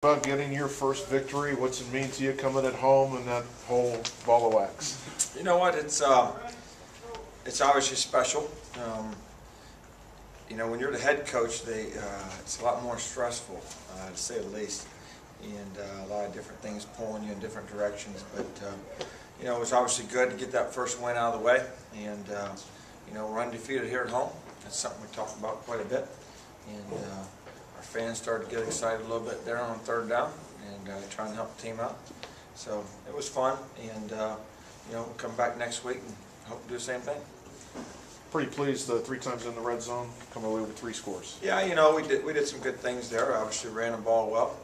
About getting your first victory, what's it mean to you coming at home and that whole ball of wax? You know what? It's obviously special. You know, when you're the head coach, it's a lot more stressful, to say the least, and a lot of different things pulling you in different directions. But you know, it was obviously good to get that first win out of the way, and you know, we're undefeated here at home. That's something we talked about quite a bit, and our fans started to get excited a little bit there on third down and trying to help the team out. So it was fun, and you know, we'll come back next week and hope to do the same thing. Pretty pleased 3 times in the red zone, come away with 3 scores. Yeah, you know, we did some good things there. Obviously ran the ball well.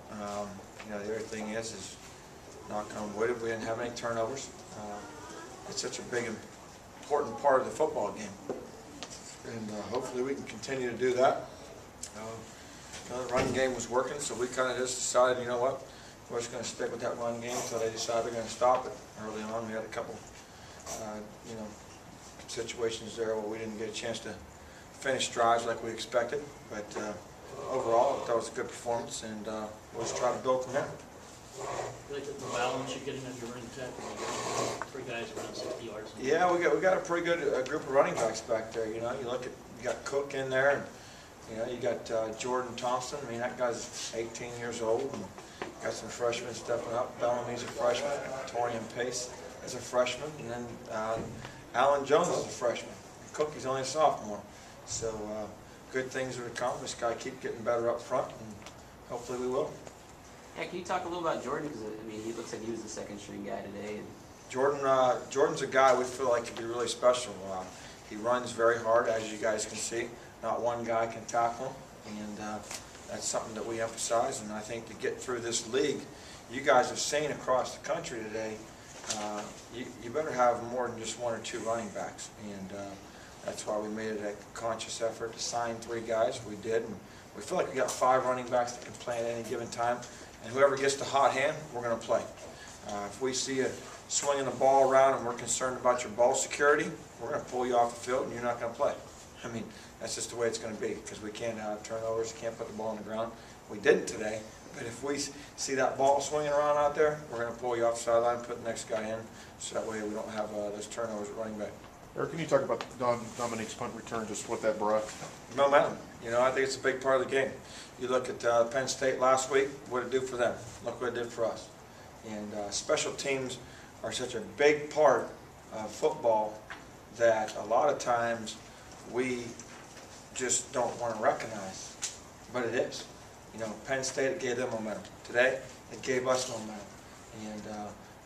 You know, the other thing is knock on wood, we didn't have any turnovers. It's such a big, important part of the football game, and hopefully we can continue to do that. The running game was working, so we kind of just decided, you know what, we're just going to stick with that run game until they decide they're going to stop it. Early on, we had a couple, you know, situations there where we didn't get a chance to finish drives like we expected, but overall, I thought it was a good performance, and we'll just try to build from there. You like the balance you're getting on your running attack? 3 guys around 60 yards. Yeah, we got a pretty good group of running backs back there. You know, you got Cook in there, and you know, you got Jordan Thompson. I mean, that guy's 18 years old, and got some freshmen stepping up. Bellamy's a freshman. Torian Pace is a freshman, and then Alan Jones is a freshman. Cook is only a sophomore. So good things are to come. Just got to keep getting better up front, and hopefully we will. Yeah, can you talk a little about Jordan? Because I mean, he looks like he was the second string guy today. And Jordan's a guy we feel like could be really special. He runs very hard, as you guys can see. Not one guy can tackle him, and that's something that we emphasize. And I think to get through this league, you guys have seen across the country today, you better have more than just 1 or 2 running backs, and that's why we made it a conscious effort to sign 3 guys. We did, and we feel like we got 5 running backs that can play at any given time, and whoever gets the hot hand, we're going to play. If we see you swinging the ball around and we're concerned about your ball security, we're going to pull you off the field and you're not going to play. I mean, that's just the way it's going to be, because we can't have turnovers, can't put the ball on the ground. We didn't today, but if we see that ball swinging around out there, we're going to pull you off the sideline, put the next guy in, so that way we don't have those turnovers at running back. Eric, can you talk about Dominique's punt return, just what that brought? Momentum. You know, I think it's a big part of the game. You look at Penn State last week, what did it do for them? Look what it did for us. And special teams are such a big part of football that a lot of times we just don't want to recognize, but it is. You know, Penn State, it gave them momentum. Today, it gave us momentum. And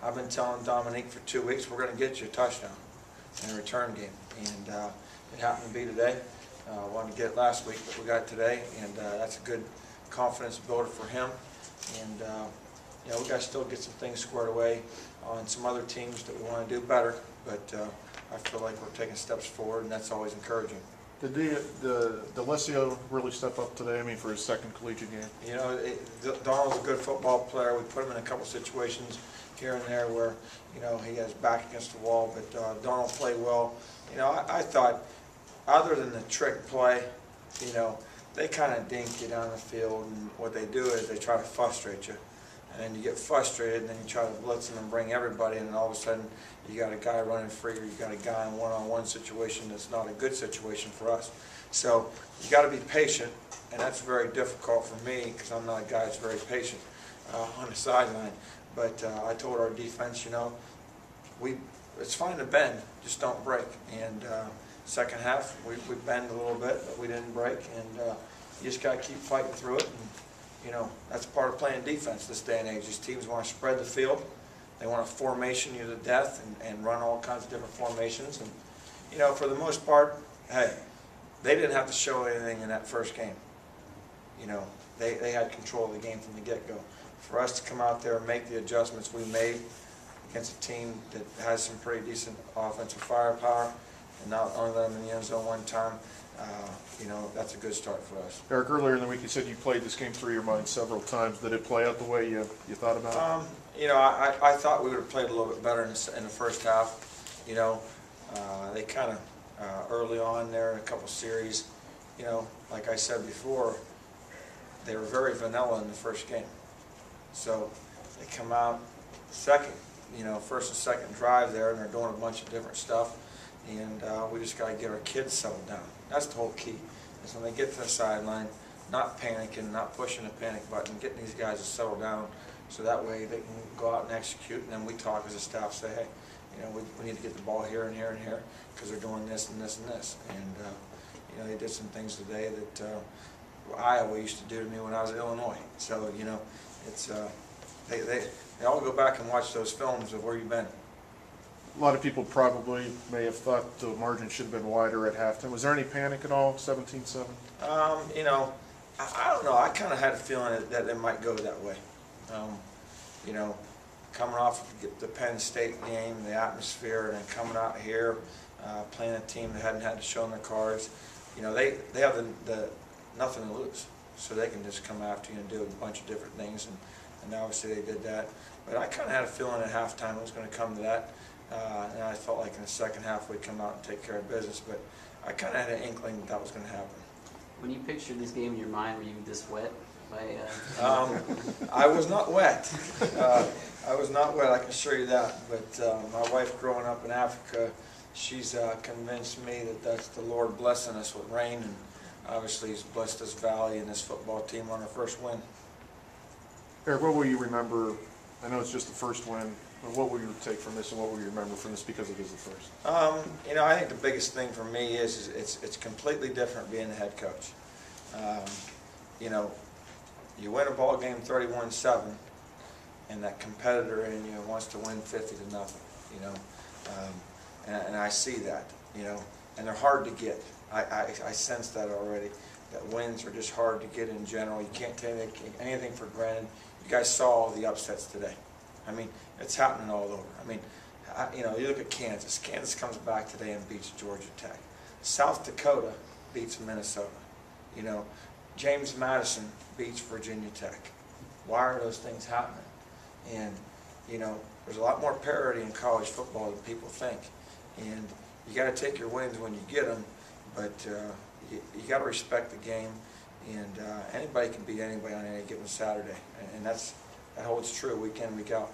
I've been telling Dominique for 2 weeks, we're going to get you a touchdown in a return game. And it happened to be today. I wanted to get it last week, but we got it today, and that's a good confidence builder for him. And you know, we got to still get some things squared away on some other teams that we want to do better, but I feel like we're taking steps forward, and that's always encouraging. Did D'Alessio really step up today, I mean, for his second collegiate game? You know, Donald's a good football player. We put him in a couple situations here and there where, you know, he has back against the wall, but Donald played well. You know, I thought, other than the trick play, you know, they kind of dink you down the field, and what they do is they try to frustrate you. And then you get frustrated, and then you try to blitz them and bring everybody in, and all of a sudden you got a guy running free, or you got a guy in one-on-one situation that's not a good situation for us. So you got to be patient, and that's very difficult for me because I'm not a guy that's very patient on the sideline. But I told our defense, you know, it's fine to bend, just don't break. And second half, we bend a little bit, but we didn't break, and you just got to keep fighting through it. And, you know, that's part of playing defense this day and age. These teams want to spread the field. They want to formation you to death and run all kinds of different formations. And, you know, for the most part, hey, they didn't have to show anything in that first game. You know, they had control of the game from the get-go. For us to come out there and make the adjustments we made against a team that has some pretty decent offensive firepower, and not only let them in the end zone one time, you know, that's a good start for us. Eric, earlier in the week you said you played this game through your mind several times. Did it play out the way you thought about it? You know, I thought we would have played a little bit better in the first half. You know, they kind of, early on there in a couple series, you know, like I said before, they were very vanilla in the first game. So they come out second, first and second drive there, and they're doing a bunch of different stuff. And we just got to get our kids settled down. That's the whole key, is when they get to the sideline, not panicking, not pushing the panic button, getting these guys to settle down so that way they can go out and execute. And then we talk as a staff, say, hey, we need to get the ball here and here and here because they're doing this and this and this. And, they did some things today that Iowa used to do to me when I was at Illinois. So, it's they all go back and watch those films of where you've been. A lot of people probably may have thought the margin should have been wider at halftime. Was there any panic at all, 17-7? I don't know. I kind of had a feeling that it might go that way. Coming off of the Penn State game, the atmosphere, and then coming out here, playing a team that hadn't had to show them their cards. They have the nothing to lose, so they can just come after you and do a bunch of different things, and obviously they did that. But I kind of had a feeling at halftime it was going to come to that, and I felt like in the second half we'd come out and take care of business, but I kind of had an inkling that was going to happen. When you pictured this game in your mind, were you this wet? I was not wet. I was not wet, I can assure you that. But my wife growing up in Africa, she's convinced me that that's the Lord blessing us with rain, and obviously He's blessed this valley and this football team on our first win. Eric, what will you remember? I know it's just the first win, but what will you take from this, and what will you remember from this because it is the first? I think the biggest thing for me is it's completely different being the head coach. You win a ball game 31-7, and that competitor in you wants to win 50-0. And I see that. And they're hard to get. I sense that already. That wins are just hard to get in general. You can't take anything for granted. You guys saw all the upsets today. It's happening all over. You look at Kansas. Kansas comes back today and beats Georgia Tech. South Dakota beats Minnesota. James Madison beats Virginia Tech. Why are those things happening? And, there's a lot more parity in college football than people think. And you got to take your wins when you get them, but you got to respect the game. And anybody can beat anybody on any given Saturday. And that holds true week in, week out.